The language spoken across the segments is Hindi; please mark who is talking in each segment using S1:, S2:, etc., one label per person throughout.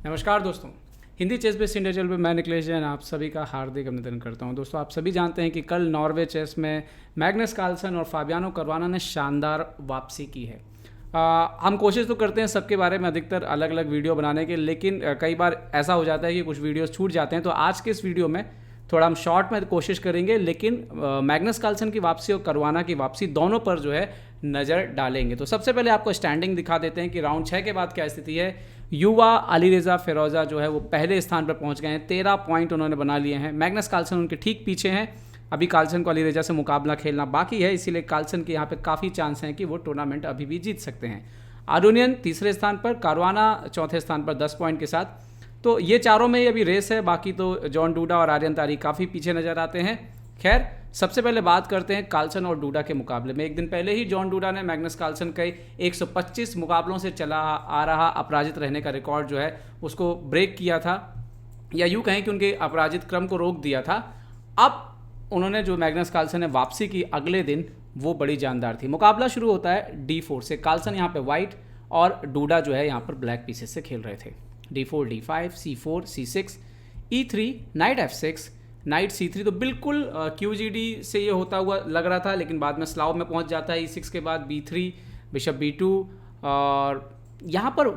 S1: नमस्कार दोस्तों, Hindi chess based India channel पे मैं निखिलेश जैन आप सभी का हार्दिक अभिनंदन करता हूं। दोस्तों, आप सभी जानते हैं कि कल नॉर्वे चेस में मैग्नस कार्लसन और फाबियानो कैरुआना ने शानदार वापसी की है। हम कोशिश तो करते हैं सबके बारे में अधिकतर अलग अलग वीडियो बनाने के, लेकिन कई बार ऐसा हो जाता है कि कुछ वीडियोस छूट जाते हैं। तो आज के इस वीडियो में थोड़ा हम शॉर्ट में कोशिश करेंगे, लेकिन मैग्नस कार्लसन की वापसी और कैरुआना की वापसी दोनों पर जो है नज़र डालेंगे। तो सबसे पहले आपको स्टैंडिंग दिखा देते हैं कि राउंड 6 के बाद क्या स्थिति है। युवा अलीरेजा फिरोजा जो है वो पहले स्थान पर पहुंच गए हैं, 13 पॉइंट उन्होंने बना लिए हैं। मैग्नस कार्लसन उनके ठीक पीछे हैं। अभी कार्लसन को अलीरेजा से मुकाबला खेलना बाकी है, इसीलिए कार्लसन के यहाँ पे काफ़ी चांस हैं कि वो टूर्नामेंट अभी भी जीत सकते हैं। आरुनियन तीसरे स्थान पर, कैरुआना चौथे स्थान पर 10 पॉइंट के साथ। तो ये चारों में ही अभी रेस है, बाकी तो जॉन डूडा और आर्यन तारी काफ़ी पीछे नज़र आते हैं। खैर, सबसे पहले बात करते हैं कार्लसन और डूडा के मुकाबले में। एक दिन पहले ही जॉन डूडा ने मैग्नस कार्लसन के 125 मुकाबलों से चला आ रहा अपराजित रहने का रिकॉर्ड जो है उसको ब्रेक किया था, या यूँ कहें कि उनके अपराजित क्रम को रोक दिया था। अब उन्होंने जो मैग्नस कार्लसन ने वापसी की अगले दिन, वो बड़ी जानदार थी। मुकाबला शुरू होता है D4 से। कार्लसन यहाँ पे वाइट और डूडा जो है यहाँ पर ब्लैक पीसेस से खेल रहे थे। D4, D5, C4, C6, E3, night F6, night C3। तो बिल्कुल QGD से ये होता हुआ लग रहा था, लेकिन बाद में स्लाव में पहुंच जाता है। E6 के बाद B3, बिशप B2, और यहाँ पर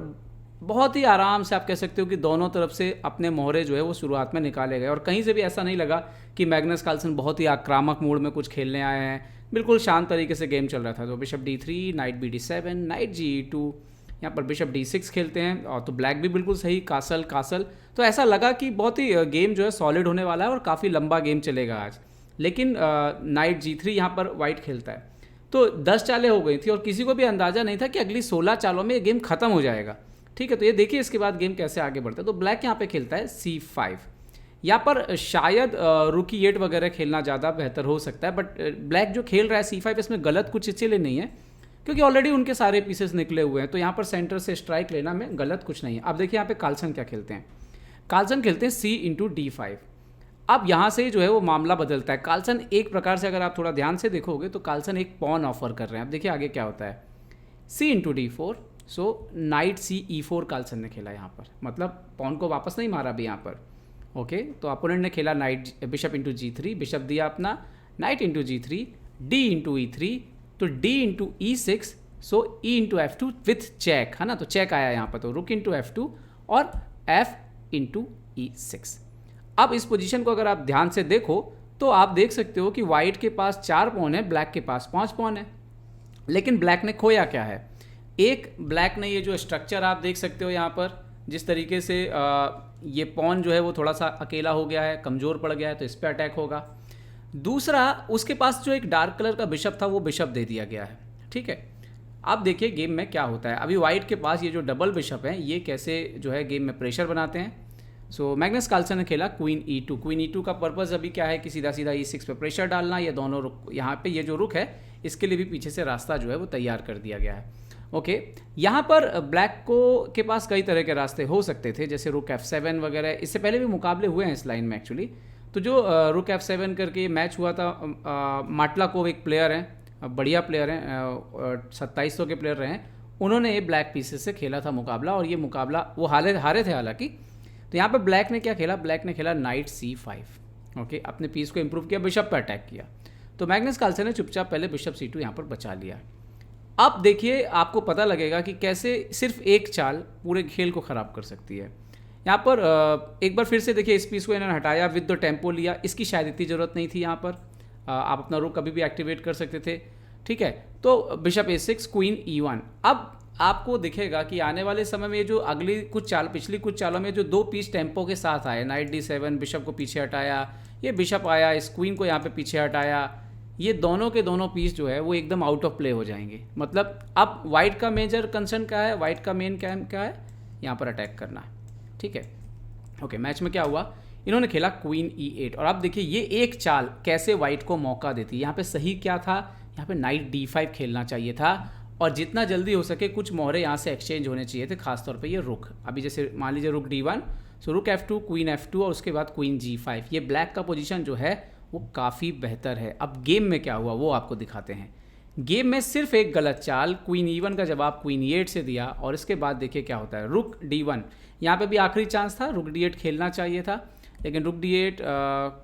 S1: बहुत ही आराम से आप कह सकते हो कि दोनों तरफ से अपने मोहरे जो है वो शुरुआत में निकाले गए, और कहीं से भी ऐसा नहीं लगा कि मैग्नस कार्लसन बहुत ही आक्रामक मूड में कुछ खेलने आए हैं। बिल्कुल शांत तरीके से गेम चल रहा था। तो bishop D3, night BD7, night GE2, यहाँ पर बिशप D6 खेलते हैं, और तो ब्लैक भी बिल्कुल सही, कासल कासल। तो ऐसा लगा कि बहुत ही गेम जो है सॉलिड होने वाला है और काफ़ी लंबा गेम चलेगा आज। लेकिन नाइट G3 यहाँ पर वाइट खेलता है, तो 10 चालें हो गई थी और किसी को भी अंदाज़ा नहीं था कि अगली 16 चालों में ये गेम खत्म हो जाएगा। ठीक है, तो ये देखिए इसके बाद गेम कैसे आगे बढ़ता है। तो ब्लैक यहाँ पे खेलता है C5। यहाँ पर शायद रुकी 8 वगैरह खेलना ज़्यादा बेहतर हो सकता है, बट ब्लैक जो खेल रहा है C5, इसमें गलत कुछ इसीलिए नहीं है क्योंकि ऑलरेडी उनके सारे पीसेस निकले हुए हैं। तो यहाँ पर सेंटर से स्ट्राइक लेना में गलत कुछ नहीं है। अब देखिए यहाँ पे कार्लसन क्या खेलते हैं। कार्लसन खेलते हैं C×D5। अब यहाँ से जो है वो मामला बदलता है। कार्लसन एक प्रकार से, अगर आप थोड़ा ध्यान से देखोगे तो कार्लसन एक पॉन ऑफर कर रहे हैं। अब देखिए आगे क्या होता है। C×D4, सो नाइट CE4 कार्लसन ने खेला यहाँ पर, मतलब पॉन को वापस नहीं मारा अभी यहाँ पर। ओके, तो अपोनेंट ने खेला नाइट बिशप G3, बिशप दिया अपना, नाइट G3, D×E3, तो D×E6, so E×F2 with check, है ना। तो चेक आया यहाँ पर, तो रुक F2 और F×E6। अब इस पोजीशन को अगर आप ध्यान से देखो तो आप देख सकते हो कि वाइट के पास 4 पॉन है, ब्लैक के पास 5 पॉन है। लेकिन ब्लैक ने खोया क्या है। एक, ब्लैक ने ये जो स्ट्रक्चर आप देख सकते हो यहाँ पर, जिस तरीके से ये पॉन जो है वो थोड़ा सा अकेला हो गया है, कमज़ोर पड़ गया है, तो इस पर अटैक होगा। दूसरा, उसके पास जो एक डार्क कलर का बिशप था वो बिशप दे दिया गया है। ठीक है, अब देखिए गेम में क्या होता है। अभी वाइट के पास ये जो डबल बिशप है, ये कैसे जो है गेम में प्रेशर बनाते हैं। सो मैग्नस कार्लसन ने खेला क्वीन E2। क्वीन E2 का पर्पज़ अभी क्या है कि सीधा सीधा E6 पे प्रेशर डालना। ये दोनों रुक, यहाँ पे ये जो रुक है इसके लिए भी पीछे से रास्ता जो है वो तैयार कर दिया गया है। ओके, यहाँ पर ब्लैक को के पास कई तरह के रास्ते हो सकते थे, जैसे रुक F7 वगैरह। इससे पहले भी मुकाबले हुए हैं इस लाइन में एक्चुअली। तो जो रुक F7 करके मैच हुआ था, माटलाकोव एक प्लेयर हैं, बढ़िया प्लेयर हैं, 2700 के प्लेयर रहे हैं। उन्होंने ये ब्लैक पीसेस से खेला था मुकाबला, और ये मुकाबला वो हारे थे हालांकि। तो यहाँ पे ब्लैक ने क्या खेला, ब्लैक ने खेला नाइट C5। ओके, अपने पीस को इंप्रूव किया, बिशप पर अटैक किया। तो मैग्नस कार्लसन ने चुपचाप पहले बिशप C2 यहाँ पर बचा लिया। अब देखिए आपको पता लगेगा कि कैसे सिर्फ एक चाल पूरे खेल को ख़राब कर सकती है। यहाँ पर एक बार फिर से देखिए, इस पीस को इन्होंने हटाया, विद द टेम्पो लिया। इसकी शायद इतनी ज़रूरत नहीं थी। यहाँ पर आप अपना रुक कभी भी एक्टिवेट कर सकते थे। ठीक है, तो बिशप A6, क्वीन E1। अब आपको दिखेगा कि आने वाले समय में जो अगली कुछ चाल, पिछली कुछ चालों में जो 2 पीस टेम्पो के साथ आए, नाइट D7, बिशप को पीछे हटाया, ये बिशप आया, इस क्वीन को यहाँ पे पीछे हटाया, ये दोनों के दोनों पीस जो है वो एकदम आउट ऑफ प्ले हो जाएंगे। मतलब अब वाइट का मेजर कंसर्न क्या है, वाइट का मेन क्या है, यहाँ पर अटैक करना है। ठीक है, ओके, मैच में क्या हुआ, इन्होंने खेला क्वीन E8। और अब देखिए ये एक चाल कैसे वाइट को मौका देती है। यहाँ पे सही क्या था, यहाँ पे नाइट D5 खेलना चाहिए था, और जितना जल्दी हो सके कुछ मोहरे यहाँ से एक्सचेंज होने चाहिए थे, खासतौर पे ये रुक। अभी जैसे मान लीजिए रुक D1, सो रुक F2, क्वीन F2, और उसके बाद क्वीन G5। ये ब्लैक का पोजीशन जो है वो काफ़ी बेहतर है। अब गेम में क्या हुआ वो आपको दिखाते हैं। गेम में सिर्फ एक गलत चाल, क्वीन E1 का जवाब क्वीन E8 से दिया, और इसके बाद देखिए क्या होता है, रुक D1। यहाँ पे भी आखिरी चांस था, रुक D8 खेलना चाहिए था, लेकिन रुक D8,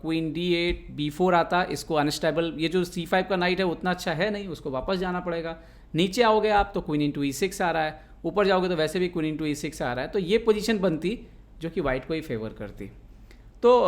S1: क्वीन D8, B4 आता, इसको अनस्टेबल, ये जो C5 का नाइट है उतना अच्छा है नहीं, उसको वापस जाना पड़ेगा। नीचे आओगे आप तो क्वीन इंटू E6 आ रहा है, ऊपर जाओगे तो वैसे भी क्वीन इंटू E6 आ रहा है, तो ये पोजीशन बनती जो कि वाइट को ही फेवर करती। तो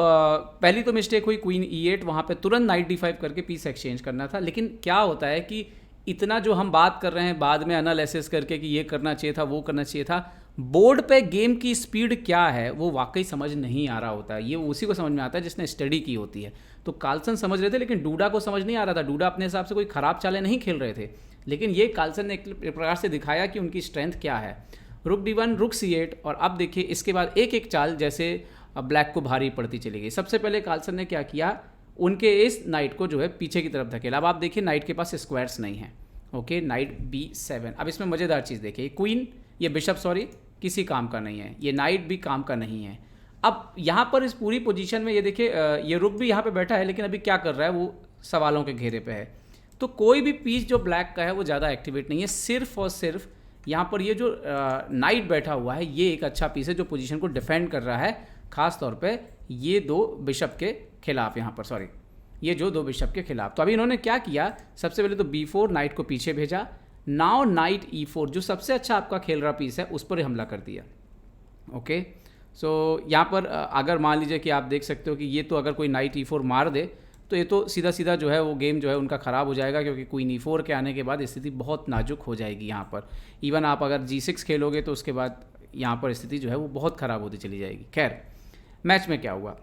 S1: पहली तो मिस्टेक हुई, क्वीन E8, वहाँ पे तुरंत नाइट D5 करके पीस एक्सचेंज करना था। लेकिन क्या होता है कि इतना जो हम बात कर रहे हैं बाद में एनालिसिस करके कि ये करना चाहिए था, वो करना चाहिए था, बोर्ड पे गेम की स्पीड क्या है वो वाकई समझ नहीं आ रहा होता है। ये उसी को समझ में आता है जिसने स्टडी की होती है। तो कार्लसन समझ रहे थे, लेकिन डूडा को समझ नहीं आ रहा था। डूडा अपने हिसाब से कोई ख़राब चालें नहीं खेल रहे थे, लेकिन ये कार्लसन ने एक प्रकार से दिखाया कि उनकी स्ट्रेंथ क्या है। रुक D1, रुक C8, और अब देखिए इसके बाद एक एक चाल जैसे ब्लैक को भारी पड़ती चली गई। सबसे पहले कार्लसन ने क्या किया, उनके इस नाइट को जो है पीछे की तरफ धकेला। अब आप देखिए नाइट के पास स्क्वायर्स नहीं है। Okay, night B7। अब इसमें मज़ेदार चीज़ देखिए, क्वीन, ये बिशप सॉरी किसी काम का नहीं है, ये नाइट भी काम का नहीं है। अब यहाँ पर इस पूरी पोजीशन में ये देखिए, ये रुक भी यहाँ पे बैठा है, लेकिन अभी क्या कर रहा है वो सवालों के घेरे पे है। तो कोई भी पीस जो ब्लैक का है वो ज़्यादा एक्टिवेट नहीं है। सिर्फ और सिर्फ यहाँ पर ये जो नाइट बैठा हुआ है ये एक अच्छा पीस है जो पोजीशन को डिफेंड कर रहा है, खास तौर पे ये दो बिशप के खिलाफ, यहाँ पर सॉरी ये जो दो बिशप के खिलाफ। तो अभी इन्होंने क्या किया, सबसे पहले तो B4, नाइट को पीछे भेजा, नाउ नाइट E4, जो सबसे अच्छा आपका खेल रहा पीस है उस पर हमला कर दिया। ओके, सो यहाँ पर अगर मान लीजिए कि आप देख सकते हो कि ये तो अगर कोई नाइट E4 मार दे तो ये तो सीधा सीधा जो है वो गेम जो है उनका ख़राब हो जाएगा, क्योंकि क्वीन E4 के आने के बाद स्थिति बहुत नाजुक हो जाएगी। यहाँ पर इवन आप अगर G6 खेलोगे तो उसके बाद यहाँ पर स्थिति जो है वो बहुत ख़राब होती चली जाएगी। खैर, मैच में क्या हुआ,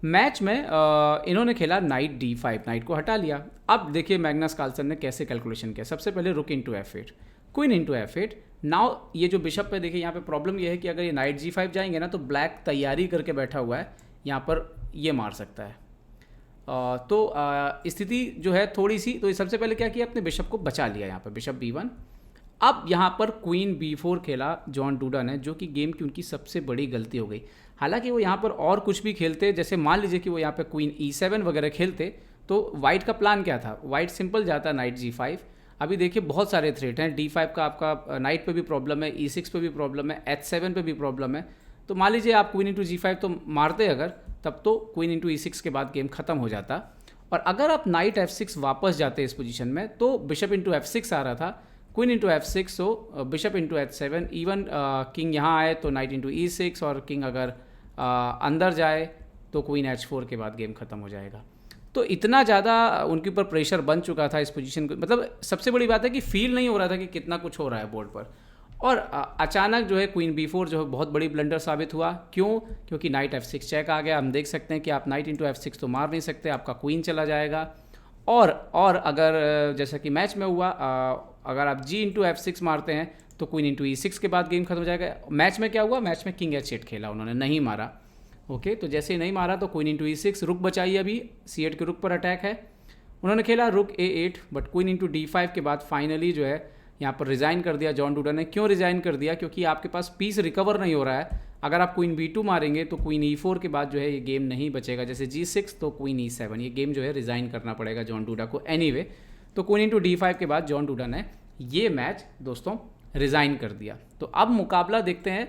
S1: मैच में इन्होंने खेला नाइट D5, नाइट को हटा लिया। अब देखिए मैग्नस कार्लसन ने कैसे कैलकुलेशन किया। सबसे पहले रुक into F8, queen into F8। Now ये जो बिशप पे देखिए, यहाँ पे प्रॉब्लम ये है कि अगर ये नाइट G5 जाएंगे ना तो ब्लैक तैयारी करके बैठा हुआ है, यहाँ पर ये मार सकता है। तो स्थिति जो है थोड़ी सी, तो सबसे पहले क्या किया, अपने बिशप को बचा लिया, यहाँ पर बिशप B1। अब यहाँ पर क्वीन B4 खेला जॉन डूडा ने, जो कि गेम की उनकी सबसे बड़ी गलती हो गई। हालांकि वो यहाँ पर और कुछ भी खेलते, जैसे मान लीजिए कि वो यहाँ पर क्वीन E7 वगैरह खेलते, तो वाइट का प्लान क्या था, वाइट सिंपल जाता नाइट G5। अभी देखिए बहुत सारे थ्रेट हैं, D5 का आपका नाइट पे भी प्रॉब्लम है, E6 पे भी प्रॉब्लम है, H7 पे भी प्रॉब्लम है। तो मान लीजिए आप क्वीन इंटू G5 तो मारते अगर, तब तो क्वीन इंटू E6 के बाद गेम खत्म हो जाता। और अगर आप नाइट F6 वापस जाते इस पोजीशन में तो बिशप इंटू F6 आ रहा था, क्वीन इंटू F6, तो bishop into H7, even king यहाँ आए तो नाइट इंटू E6, और किंग अगर अंदर जाए तो क्वीन H4 के बाद गेम खत्म हो जाएगा। तो इतना ज़्यादा उनके ऊपर प्रेशर बन चुका था इस पोजीशन को, मतलब सबसे बड़ी बात है कि फील नहीं हो रहा था कि कितना कुछ हो रहा है बोर्ड पर। और अचानक जो है क्वीन B4 जो है बहुत बड़ी ब्लंडर साबित हुआ। क्यों? क्योंकि नाइट F6 चेक आ गया। हम देख सकते हैं कि आप नाइट इंटू F6 तो मार नहीं सकते, आपका क्वीन चला जाएगा। और अगर जैसा कि मैच में हुआ, अगर आप G इंटू F6 मारते हैं तो क्वीन इंटू E6 के बाद गेम खत्म हो जाएगा। मैच में क्या हुआ, मैच में किंग H8 खेला, उन्होंने नहीं मारा। ओके, तो जैसे ही नहीं मारा तो क्वीन इंटू E6, रुक बचाइए, अभी C8 के रुक पर अटैक है। उन्होंने खेला रुक A8, but queen into D5 के बाद फाइनली जो है यहाँ पर रिज़ाइन कर दिया जॉन डूडा ने। क्यों रिज़ाइन कर दिया? क्योंकि आपके पास पीस रिकवर नहीं हो रहा है। अगर आप क्वीन B2 मारेंगे तो क्वीन E4 के बाद जो है ये गेम नहीं बचेगा, जैसे G6 तो क्वीन E7, ये गेम जो है रिज़ाइन करना पड़ेगा जॉन डूडा को एनीवे। तो क्वीन इंटू D5 के बाद जॉन डूडा ने ये मैच दोस्तों रिज़ाइन कर दिया। तो अब मुकाबला देखते हैं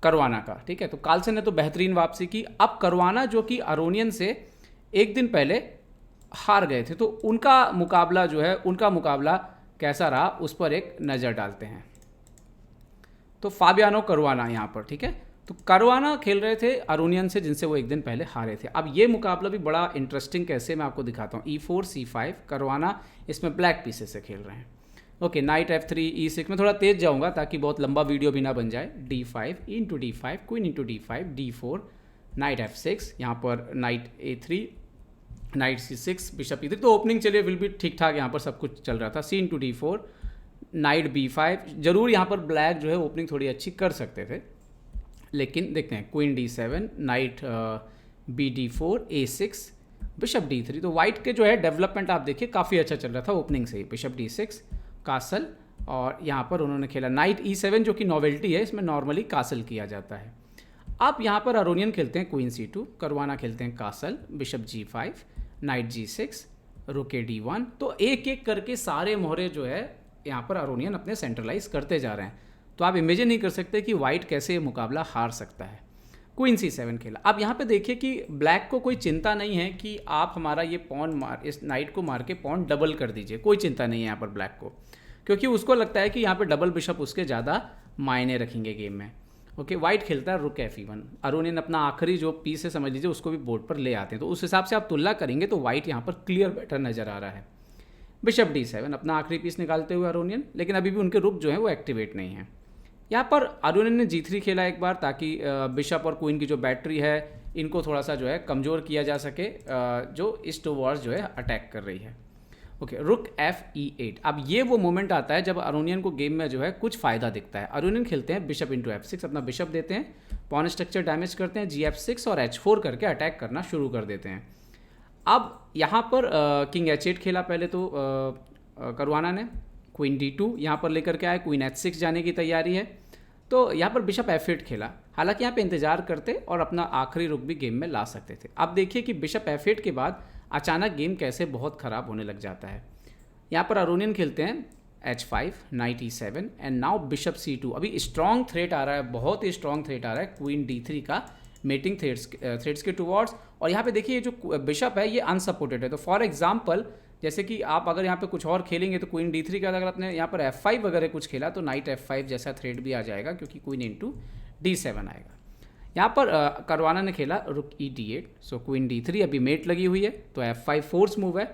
S1: करवाना का, ठीक है। तो कार्लसन ने तो बेहतरीन वापसी की। अब करवाना जो कि अरोनियन से एक दिन पहले हार गए थे, तो उनका मुकाबला जो है, उनका मुकाबला कैसा रहा उस पर एक नज़र डालते हैं। तो फाबियानो करुआना यहाँ पर, ठीक है। तो करुआना खेल रहे थे अरोनियन से, जिनसे वो एक दिन पहले हारे थे। अब ये मुकाबला भी बड़ा इंटरेस्टिंग कैसे, मैं आपको दिखाता हूँ। E4 C5 करुआना इसमें ब्लैक पीसेस से खेल रहे हैं। ओके, नाइट F3 E6 में थोड़ा तेज जाऊंगा ताकि बहुत लंबा वीडियो भी ना बन जाए। D5 into D5, queen into D5, D4, night F6, यहाँ पर night A3, night C6, bishop E3। तो ओपनिंग चलिए विल भी ठीक ठाक यहाँ पर सब कुछ चल रहा था। C into D4, night B5। जरूर यहाँ पर ब्लैक जो है ओपनिंग थोड़ी अच्छी कर सकते थे, लेकिन देखते हैं queen D7, night BD4, A6, bishop D3। तो वाइट के जो है डेवलपमेंट आप देखिए काफ़ी अच्छा चल रहा था ओपनिंग से ही। बिशप D6, कासल, और यहाँ पर उन्होंने खेला नाइट E7 जो कि नॉवेल्टी है, इसमें नॉर्मली कासल किया जाता है। अब यहाँ पर अरोनियन खेलते हैं क्वीन C2, करुआना खेलते हैं castle, bishop G5, night G6, रुक D1। तो एक एक करके सारे मोहरे जो है यहाँ पर अरोनियन अपने सेंट्रलाइज करते जा रहे हैं। तो आप इमेजिन नहीं कर सकते कि वाइट कैसे ये मुकाबला हार सकता है। क्वीन C7 खेला। अब यहाँ पे देखिए कि ब्लैक को कोई चिंता नहीं है कि आप हमारा ये पॉन इस नाइट को मार के पॉन डबल कर दीजिए, कोई चिंता नहीं है यहाँ पर ब्लैक को, क्योंकि उसको लगता है कि यहाँ पे डबल बिशप उसके ज़्यादा मायने रखेंगे गेम में। ओके, वाइट खेलता है रुक F1। अरोनियन अपना आखिरी जो पीस है समझ लीजिए उसको भी बोर्ड पर ले आते हैं। तो उस हिसाब से आप तुलना करेंगे तो वाइट यहाँ पर क्लियर बेटर नज़र आ रहा है। बिशप D7 अपना आखिरी पीस निकालते हुए अरोनियन, लेकिन अभी भी उनके रुक जो है वो एक्टिवेट नहीं है। यहाँ पर अरोनियन ने G3 खेला एक बार, ताकि बिशप और क्वीन की जो बैटरी है इनको थोड़ा सा जो है कमज़ोर किया जा सके, जो इस टू वॉर्स जो है अटैक कर रही है। ओके, रुक Fe8। अब ये वो मोमेंट आता है जब अरोनियन को गेम में जो है कुछ फ़ायदा दिखता है। अरोनियन खेलते हैं बिशप इंटू F6, अपना बिशप देते हैं, पॉन स्ट्रक्चर डैमेज करते हैं, G-F6 और H4 करके अटैक करना शुरू कर देते हैं। अब यहाँ पर किंग H8 खेला पहले तो करवाना ने, क्वीन D2 यहाँ पर लेकर के आए, क्वीन H6 जाने की तैयारी है। तो यहाँ पर बिशप F8 खेला, हालांकि यहाँ पे इंतजार करते और अपना आखिरी रुक भी गेम में ला सकते थे। अब देखिए कि बिशप F8 के बाद अचानक गेम कैसे बहुत ख़राब होने लग जाता है। यहाँ पर अरोनियन खेलते हैं H5, night E7 and now bishop C2। अभी स्ट्रॉन्ग थ्रेट आ रहा है, बहुत ही स्ट्रॉन्ग थ्रेट आ रहा है क्वीन D3 का, मेटिंग थ्रेड्स के टुवर्ड्स। और यहाँ पे देखिए ये जो बिशप है ये अनसपोर्टेड है। तो फॉर एग्जांपल जैसे कि आप अगर यहाँ पे कुछ और खेलेंगे तो क्वीन D3 का अगर आपने यहाँ पर F5 वगैरह कुछ खेला तो नाइट F5 जैसा थ्रेड भी आ जाएगा, क्योंकि क्वीन इंटू D7 आएगा। यहाँ पर करवाना ने खेला रुक E8, सो क्वीन D3 अभी मेट लगी हुई है, तो F5 फोर्स मूव है।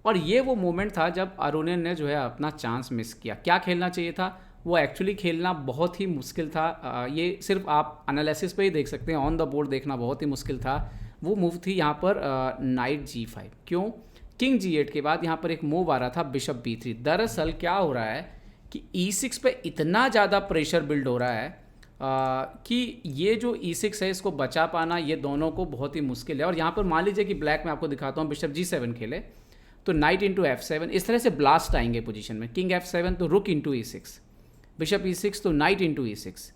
S1: और ये वो मोमेंट था जब अरोनियन ने जो है अपना चांस मिस किया। क्या खेलना चाहिए था, वो एक्चुअली खेलना बहुत ही मुश्किल था। ये सिर्फ आप एनालिसिस पे ही देख सकते हैं, ऑन द बोर्ड देखना बहुत ही मुश्किल था। वो मूव थी यहाँ पर नाइट G5। क्यों? किंग G8 के बाद यहाँ पर एक मूव आ रहा था बिशप B3। दरअसल क्या हो रहा है कि E6 पे इतना ज़्यादा प्रेशर बिल्ड हो रहा है कि ये जो E6 है इसको बचा पाना ये दोनों को बहुत ही मुश्किल है। और यहाँ पर मान लीजिए कि ब्लैक में आपको दिखाता हूँ, बिशप G7 खेले तो नाइट इंटू F7, इस तरह से ब्लास्ट आएंगे पोजीशन में। किंग F7 तो रुक इंटू E6, बिशप E6 तो नाइट इंटू E6।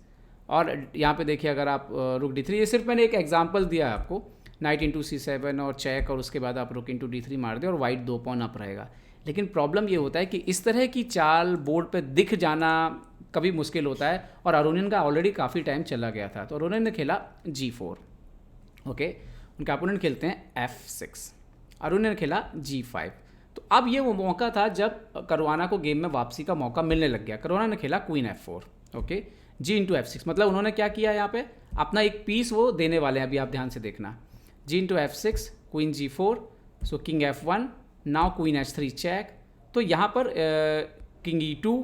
S1: और यहाँ पे देखिए अगर आप रुक D3, ये सिर्फ मैंने एक एग्जांपल दिया है आपको, नाइट इंटू C7 और चेक, और उसके बाद आप रुक इंटू D3 मार दें और वाइट 2 पॉन अप रहेगा। लेकिन प्रॉब्लम ये होता है कि इस तरह की चाल बोर्ड पे दिख जाना कभी मुश्किल होता है, और अरोनियन का ऑलरेडी काफ़ी टाइम चला गया था। तो अरोनियन ने खेला G4। ओके, उनके अपोनेंट खेलते हैं F6, अरोनियन ने खेला G5। तो अब ये वो मौका था जब करवाना को गेम में वापसी का मौका मिलने लग गया। करवाना ने खेला queen F4। Okay, G into F6, मतलब उन्होंने क्या किया यहाँ पे, अपना एक पीस वो देने वाले हैं, अभी आप ध्यान से देखना। G into F6, queen G4, so king F1, now queen H3 check. तो यहाँ पर किंग E2,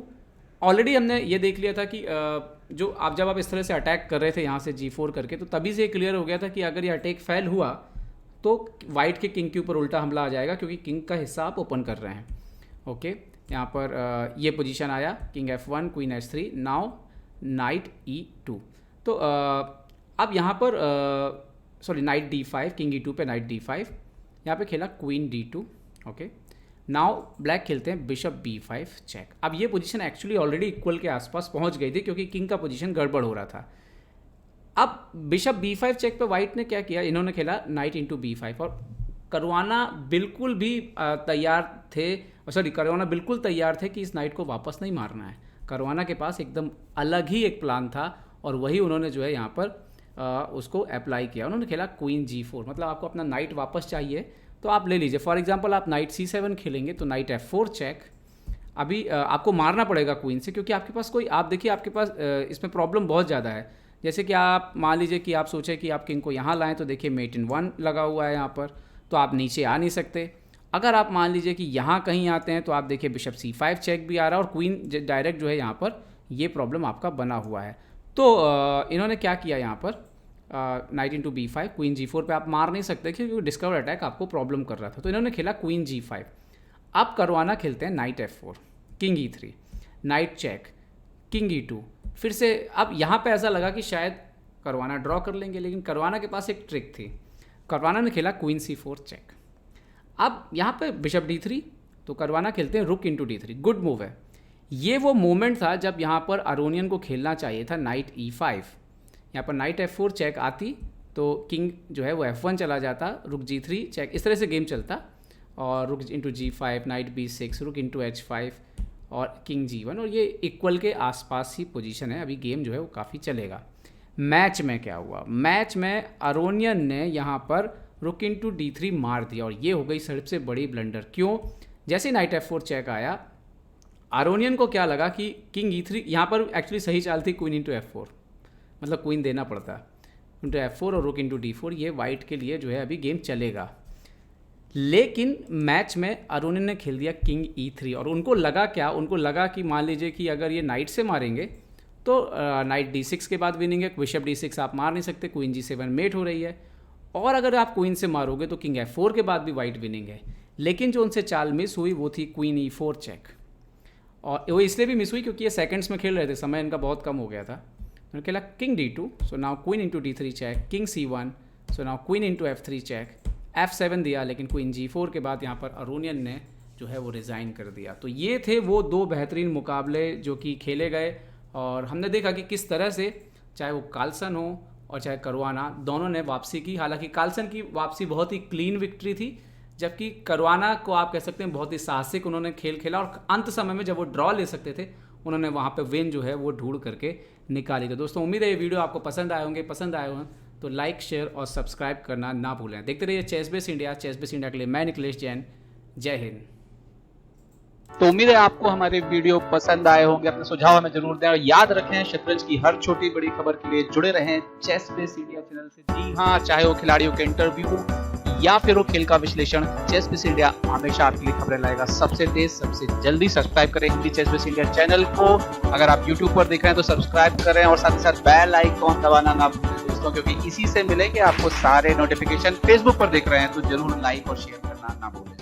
S1: ऑलरेडी हमने ये देख लिया था कि जो आप जब आप इस तरह से अटैक कर रहे थे यहाँ से G4 करके, तो तभी से क्लियर हो गया था कि अगर ये अटैक फेल हुआ तो वाइट के किंग के ऊपर उल्टा हमला आ जाएगा, क्योंकि किंग का हिस्सा आप ओपन कर रहे हैं। ओके, यहाँ पर ये पोजीशन आया, king F1, queen H3, now night E2। तो अब यहाँ पर sorry night D5, king E2 पे नाइट D5, यहाँ पे खेला queen D2। Okay, now black खेलते हैं बिशप B5 चेक। अब ये पोजीशन एक्चुअली ऑलरेडी इक्वल के आसपास पहुंच गई थी, क्योंकि किंग का पोजीशन गड़बड़ हो रहा था। अब बिशप B5 चेक पे वाइट ने क्या किया, इन्होंने खेला नाइट इंटू B5। और करवाना बिल्कुल भी तैयार थे, सॉरी करवाना बिल्कुल तैयार थे कि इस नाइट को वापस नहीं मारना है। करवाना के पास एकदम अलग ही एक प्लान था, और वही उन्होंने जो है यहाँ पर उसको अप्लाई किया। उन्होंने खेला क्वीन G4, मतलब आपको अपना नाइट वापस चाहिए तो आप ले लीजिए। फॉर एग्जांपल आप नाइट C7 खेलेंगे तो नाइट F4 चेक। अभी आपको मारना पड़ेगा क्वीन से, क्योंकि आपके पास कोई, आप देखिए आपके पास इसमें प्रॉब्लम बहुत ज़्यादा है। जैसे कि आप मान लीजिए कि आप सोचें कि आप किंग को यहाँ लाएं, तो देखिए मेट इन 1 लगा हुआ है यहाँ पर, तो आप नीचे आ नहीं सकते। अगर आप मान लीजिए कि यहाँ कहीं आते हैं तो आप देखिए बिशप C5 चेक भी आ रहा है, और क्वीन डायरेक्ट जो है यहाँ पर ये प्रॉब्लम आपका बना हुआ है। तो इन्होंने क्या किया यहाँ पर, night into B5, queen G4 पे आप मार नहीं सकते क्योंकि डिस्कवर अटैक आपको प्रॉब्लम कर रहा था। तो इन्होंने खेला क्वीन G5। अब करवाना खेलते हैं knight F4, king E3, knight check, king E2। फिर से अब यहाँ पे ऐसा लगा कि शायद करवाना ड्रॉ कर लेंगे, लेकिन करवाना के पास एक ट्रिक थी। करवाना ने खेला क्वीन C4 चेक। अब यहाँ पे बिशप D3, तो करवाना खेलते हैं रुक इंटू D3। गुड मूव है। ये वो मोमेंट था जब यहाँ पर अरोनियन को खेलना चाहिए था नाइट E5। यहाँ पर नाइट F4 चेक आती तो किंग जो है वो F1 चला जाता, रुक G3 चेक, इस तरह से गेम चलता। और रुक इंटू G5, नाइट B6, रुक इंटू H5 और किंग G1, और ये इक्वल के आसपास ही पोजीशन है। अभी गेम जो है वो काफ़ी चलेगा। मैच में क्या हुआ? मैच में अरोनियन ने यहाँ पर रुक इंटू D3 मार दिया और ये हो गई सबसे बड़ी ब्लंडर। क्यों? जैसे नाइट F4 चेक आया, अरोनियन को क्या लगा कि किंग E3, यहाँ पर एक्चुअली सही चाल थी क्वीन इंटू F4, मतलब क्वीन देना पड़ता इंटू F4 और रुक इंटू D4, ये वाइट के लिए जो है अभी गेम चलेगा। लेकिन मैच में अरोनियन ने खेल दिया किंग E3 और उनको लगा क्या? उनको लगा कि मान लीजिए कि अगर ये नाइट से मारेंगे तो नाइट D6 के बाद विनिंग है, बिशप D6 आप मार नहीं सकते, क्वीन G7 मेट हो रही है, और अगर आप क्वीन से मारोगे तो किंग F4 के बाद भी वाइट विनिंग है। लेकिन जो उनसे चाल मिस हुई वो थी क्वीन E4 चेक, और वो इसलिए भी मिस हुई क्योंकि ये सेकंड्स में खेल रहे थे, समय इनका बहुत कम हो गया था। उन्होंने खेला king D2, so now queen into D3 check, king C1, so now queen into F3 check, F7 दिया, लेकिन क्वीन G4 के बाद यहाँ पर अरोनियन ने जो है वो रिज़ाइन कर दिया। तो ये थे वो दो बेहतरीन मुकाबले जो कि खेले गए, और हमने देखा कि किस तरह से चाहे वो कार्लसन हो और चाहे करुआना, दोनों ने वापसी की। हालांकि कार्लसन की वापसी बहुत ही क्लीन विक्ट्री थी, जबकि करुआना को आप कह सकते हैं बहुत ही साहसिक उन्होंने खेल खेला, और अंत समय में जब वो ड्रॉ ले सकते थे उन्होंने वहाँ पे विन जो है वो ढूंढ करके निकाली। तो दोस्तों उम्मीद है ये वीडियो आपको पसंद आए होंगे। पसंद आए हों तो लाइक, शेयर और सब्सक्राइब करना ना भूलें। देखते रहिए ChessBase India. ChessBase India के लिए मैं निखिलेश जैन। जय हिंद।
S2: तो उम्मीद है आपको हमारे वीडियो पसंद आए होंगे। अपने सुझाव हमें जरूर दें, और याद रखें शतरंज की हर छोटी बड़ी खबर के लिए जुड़े रहें चेस बेस इंडिया चैनल से। जी हाँ, चाहे वो खिलाड़ियों के इंटरव्यू या फिर वो खेल का विश्लेषण, चेस बेस इंडिया हमेशा आपके लिए खबरें लाएगा सबसे तेज सबसे जल्दी। सब्सक्राइब करें Hindi ChessBase India channel को। अगर आप यूट्यूब पर देख रहे हैं तो सब्सक्राइब करें, और साथ ही साथ बेल आइकॉन दबाना ना भूलें दोस्तों, क्योंकि इसी से मिलेंगे आपको सारे नोटिफिकेशन। फेसबुक पर देख रहे हैं तो जरूर लाइक और शेयर करना ना भूलें।